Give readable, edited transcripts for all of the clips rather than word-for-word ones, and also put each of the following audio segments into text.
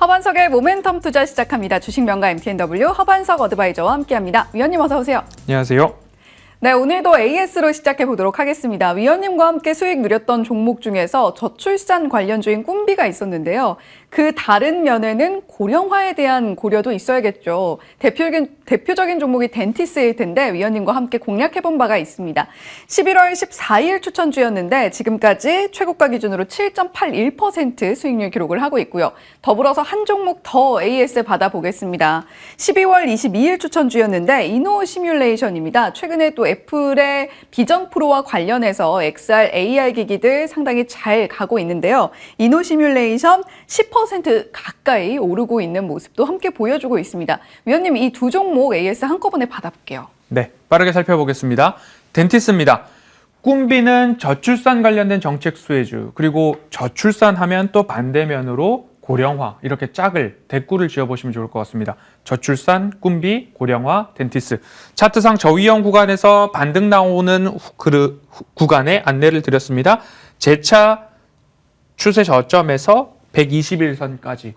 허반석의 모멘텀 투자 시작합니다. 주식명가 MTNW 허반석 어드바이저와 함께합니다. 위원님 어서 오세요. 안녕하세요. 네, 오늘도 AS로 시작해 보도록 하겠습니다. 위원님과 함께 수익 누렸던 종목 중에서 저출산 관련주인 꿈비가 있었는데요. 그 다른 면에는 고령화에 대한 고려도 있어야겠죠. 대표적인 종목이 덴티스일 텐데 위원님과 함께 공략해본 바가 있습니다. 11월 14일 추천주였는데 지금까지 최고가 기준으로 7.81% 수익률 기록을 하고 있고요. 더불어서 한 종목 더 AS 받아보겠습니다. 12월 22일 추천주였는데 이노 시뮬레이션입니다. 최근에 또 애플의 비전 프로와 관련해서 XR, AR 기기들 상당히 잘 가고 있는데요. 이노 시뮬레이션 10% 가까이 오르고 있는 모습도 함께 보여주고 있습니다. 위원님, 이 두 종목 AS 한꺼번에 받아볼게요. 네, 빠르게 살펴보겠습니다. 덴티스입니다. 꿈비는 저출산 관련된 정책 수혜주, 그리고 저출산하면 또 반대면으로 고령화, 이렇게 짝을, 대꾸를 지어보시면 좋을 것 같습니다. 저출산, 꿈비, 고령화, 덴티스. 차트상 저위험 구간에서 반등 나오는 구간에 안내를 드렸습니다. 재차 추세 저점에서 121선까지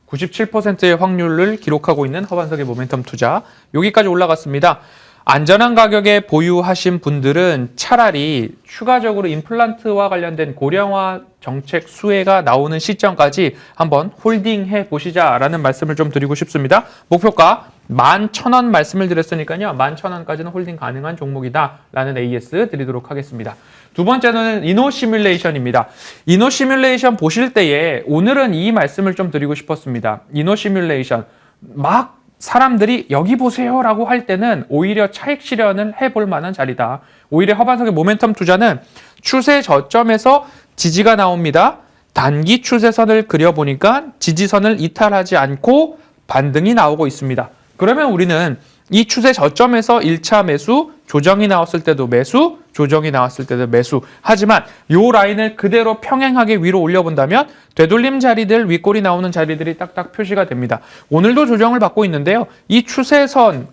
97%의 확률을 기록하고 있는 허반석의 모멘텀 투자. 여기까지 올라갔습니다. 안전한 가격에 보유하신 분들은 차라리 추가적으로 임플란트와 관련된 고령화 정책 수혜가 나오는 시점까지 한번 홀딩해 보시자라는 말씀을 좀 드리고 싶습니다. 목표가 11,000원 말씀을 드렸으니까요. 11,000원까지는 홀딩 가능한 종목이다라는 AS 드리도록 하겠습니다. 두 번째는 이노 시뮬레이션입니다. 이노 시뮬레이션 보실 때에 오늘은 이 말씀을 좀 드리고 싶었습니다. 이노 시뮬레이션 막 사람들이 여기 보세요라고 할 때는 오히려 차익 실현을 해볼 만한 자리다. 오히려 허반석의 모멘텀 투자는 추세 저점에서 지지가 나옵니다. 단기 추세선을 그려보니까 지지선을 이탈하지 않고 반등이 나오고 있습니다. 그러면 우리는 이 추세 저점에서 1차 매수, 조정이 나왔을 때도 매수, 조정이 나왔을 때도 매수. 하지만 이 라인을 그대로 평행하게 위로 올려본다면 되돌림 자리들, 윗골이 나오는 자리들이 딱딱 표시가 됩니다. 오늘도 조정을 받고 있는데요. 이 추세선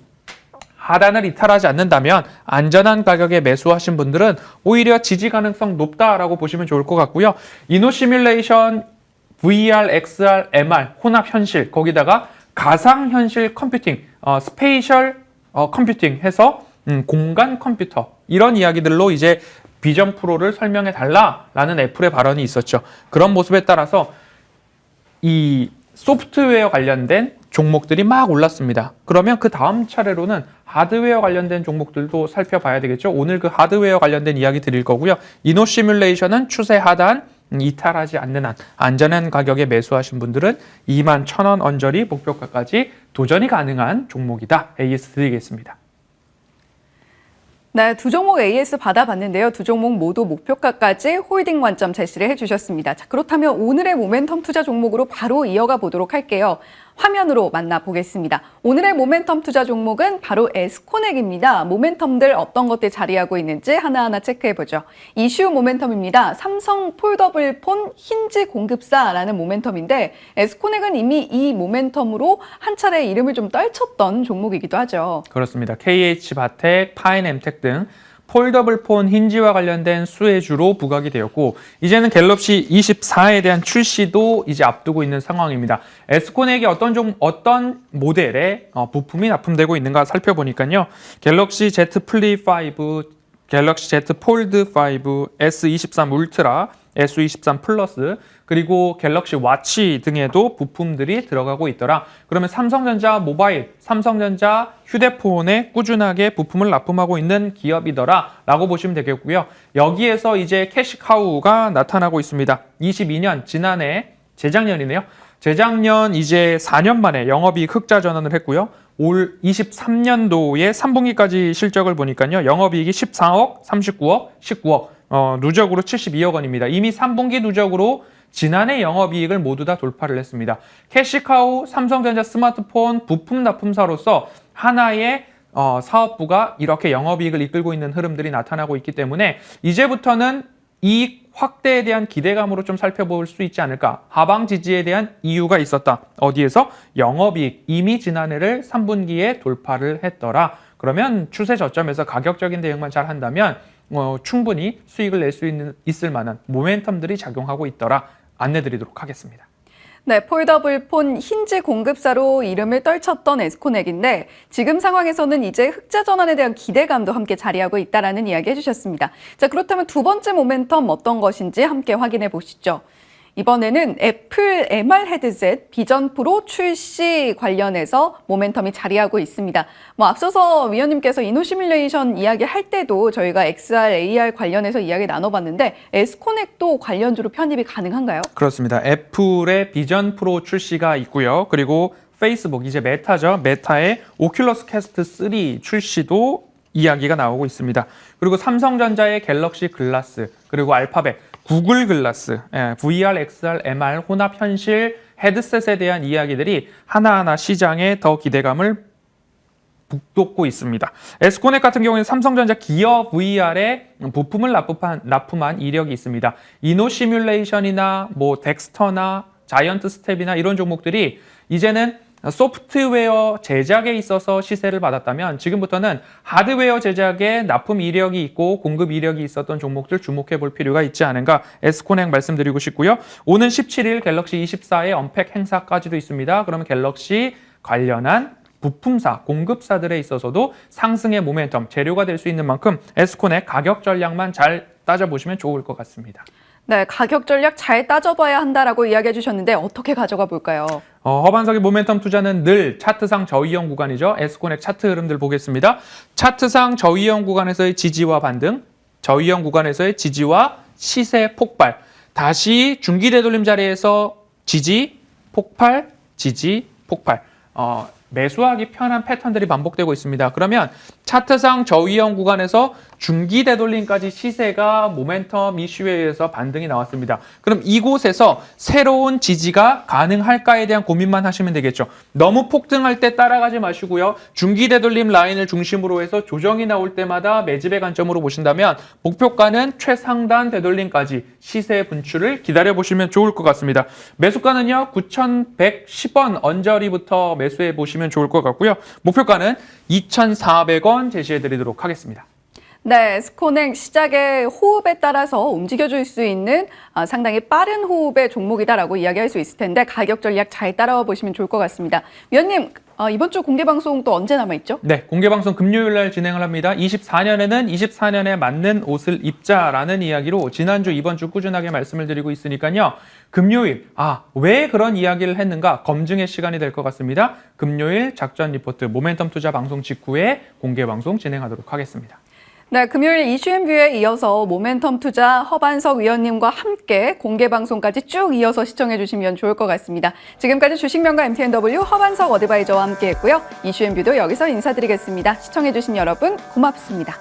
하단을 이탈하지 않는다면 안전한 가격에 매수하신 분들은 오히려 지지 가능성 높다라고 보시면 좋을 것 같고요. 이노 시뮬레이션, VR, XR, MR, 혼합 현실, 거기다가 가상현실 컴퓨팅, 스페이셜 컴퓨팅 해서 공간 컴퓨터, 이런 이야기들로 이제 비전 프로를 설명해 달라라는 애플의 발언이 있었죠. 그런 모습에 따라서 이 소프트웨어 관련된 종목들이 막 올랐습니다. 그러면 그 다음 차례로는 하드웨어 관련된 종목들도 살펴봐야 되겠죠. 오늘 그 하드웨어 관련된 이야기 드릴 거고요. 이노 시뮬레이션은 추세 하단 이탈하지 않는 한 안전한 가격에 매수하신 분들은 21,000원 언저리 목표가까지 도전이 가능한 종목이다. AS 드리겠습니다. 네, 두 종목 AS 받아봤는데요. 두 종목 모두 목표가까지 홀딩 관점 제시를 해주셨습니다. 자, 그렇다면 오늘의 모멘텀 투자 종목으로 바로 이어가 보도록 할게요. 화면으로 만나보겠습니다. 오늘의 모멘텀 투자 종목은 바로 에스코넥입니다. 모멘텀들 어떤 것들 자리하고 있는지 하나하나 체크해보죠. 이슈 모멘텀입니다. 삼성 폴더블 폰 힌지 공급사라는 모멘텀인데 에스코넥은 이미 이 모멘텀으로 한 차례 이름을 좀 떨쳤던 종목이기도 하죠. 그렇습니다. KH바텍, 파인엠텍 등 폴더블 폰 힌지와 관련된 수혜주로 부각이 되었고 이제는 갤럭시 24에 대한 출시도 이제 앞두고 있는 상황입니다. 에스코넥이 어떤 모델의 부품이 납품되고 있는가 살펴보니까요. 갤럭시 Z 플립 5, 갤럭시 Z 폴드 5, S23 울트라, S23 플러스, 그리고 갤럭시 와치 등에도 부품들이 들어가고 있더라. 그러면 삼성전자 모바일, 삼성전자 휴대폰에 꾸준하게 부품을 납품하고 있는 기업이더라 라고 보시면 되겠고요. 여기에서 이제 캐시카우가 나타나고 있습니다. 22년, 지난해, 재작년이네요. 재작년 이제 4년 만에 영업이익 흑자 전환을 했고요. 올 23년도에 3분기까지 실적을 보니까요. 영업이익이 14억, 39억, 19억, 누적으로 72억 원입니다. 이미 3분기 누적으로 지난해 영업이익을 모두 다 돌파를 했습니다. 캐시카우 삼성전자 스마트폰 부품 납품사로서 하나의 사업부가 이렇게 영업이익을 이끌고 있는 흐름들이 나타나고 있기 때문에 이제부터는 이익 확대에 대한 기대감으로 좀 살펴볼 수 있지 않을까. 하방 지지에 대한 이유가 있었다. 어디에서? 영업이익 이미 지난해를 3분기에 돌파를 했더라. 그러면 추세 저점에서 가격적인 대응만 잘 한다면 충분히 수익을 낼 수 있을 만한 모멘텀들이 작용하고 있더라. 안내드리도록 하겠습니다. 네, 폴더블 폰 힌지 공급사로 이름을 떨쳤던 에스코넥인데 지금 상황에서는 이제 흑자 전환에 대한 기대감도 함께 자리하고 있다라는 이야기 해주셨습니다. 자, 그렇다면 두 번째 모멘텀 어떤 것인지 함께 확인해 보시죠. 이번에는 애플 MR 헤드셋 비전 프로 출시 관련해서 모멘텀이 자리하고 있습니다. 앞서서 위원님께서 이노시뮬레이션 이야기할 때도 저희가 XR, AR 관련해서 이야기 나눠봤는데 에스코넥도 관련주로 편입이 가능한가요? 그렇습니다. 애플의 비전 프로 출시가 있고요. 그리고 페이스북, 이제 메타죠. 메타의 오큘러스 캐스트 3 출시도 이야기가 나오고 있습니다. 그리고 삼성전자의 갤럭시 글라스, 그리고 알파벳, 구글 글라스, VR, XR, MR, 혼합 현실 헤드셋에 대한 이야기들이 하나하나 시장에 더 기대감을 북돋고 있습니다. 에스코넥 같은 경우에는 삼성전자 기어 VR에 부품을 납품한 이력이 있습니다. 이노시뮬레이션이나 덱스터나 자이언트 스텝이나 이런 종목들이 이제는 소프트웨어 제작에 있어서 시세를 받았다면 지금부터는 하드웨어 제작에 납품 이력이 있고 공급 이력이 있었던 종목들 주목해 볼 필요가 있지 않은가 에스코넥 말씀드리고 싶고요. 오는 17일 갤럭시 24의 언팩 행사까지도 있습니다. 그러면 갤럭시 관련한 부품사, 공급사들에 있어서도 상승의 모멘텀, 재료가 될 수 있는 만큼 에스코넥 가격 전략만 잘 따져보시면 좋을 것 같습니다. 네, 가격 전략 잘 따져봐야 한다라고 이야기해 주셨는데 어떻게 가져가 볼까요? 허반석의 모멘텀 투자는 늘 차트상 저위험 구간이죠. 에스코넥 차트 흐름들 보겠습니다. 차트상 저위험 구간에서의 지지와 반등, 저위험 구간에서의 지지와 시세 폭발, 다시 중기 되돌림 자리에서 지지, 폭발, 지지, 폭발. 매수하기 편한 패턴들이 반복되고 있습니다. 그러면 차트상 저위험 구간에서 중기 되돌림까지 시세가 모멘텀 이슈에 의해서 반등이 나왔습니다. 그럼 이곳에서 새로운 지지가 가능할까에 대한 고민만 하시면 되겠죠. 너무 폭등할 때 따라가지 마시고요. 중기 되돌림 라인을 중심으로 해서 조정이 나올 때마다 매집의 관점으로 보신다면 목표가는 최상단 되돌림까지 시세 분출을 기다려보시면 좋을 것 같습니다. 매수가는요. 9,110원 언저리부터 매수해 보시면 좋을 것 같고요. 목표가는 2,400원 제시해드리도록 하겠습니다. 네, 에스코넥 시작의 호흡에 따라서 움직여줄 수 있는 상당히 빠른 호흡의 종목이다라고 이야기할 수 있을 텐데 가격 전략 잘 따라와 보시면 좋을 것 같습니다. 위원님, 이번 주 공개 방송 또 언제 남아있죠? 네, 공개 방송 금요일 날 진행을 합니다. 24년에는 24년에 맞는 옷을 입자라는 이야기로 지난주, 이번 주 꾸준하게 말씀을 드리고 있으니까요. 금요일, 왜 그런 이야기를 했는가 검증의 시간이 될 것 같습니다. 금요일 작전 리포트 모멘텀 투자 방송 직후에 공개 방송 진행하도록 하겠습니다. 네, 금요일 이슈앤뷰에 이어서 모멘텀 투자 허반석 위원님과 함께 공개 방송까지 쭉 이어서 시청해 주시면 좋을 것 같습니다. 지금까지 주식명가 MTNW 허반석 어드바이저와 함께했고요. 이슈앤뷰도 여기서 인사드리겠습니다. 시청해 주신 여러분 고맙습니다.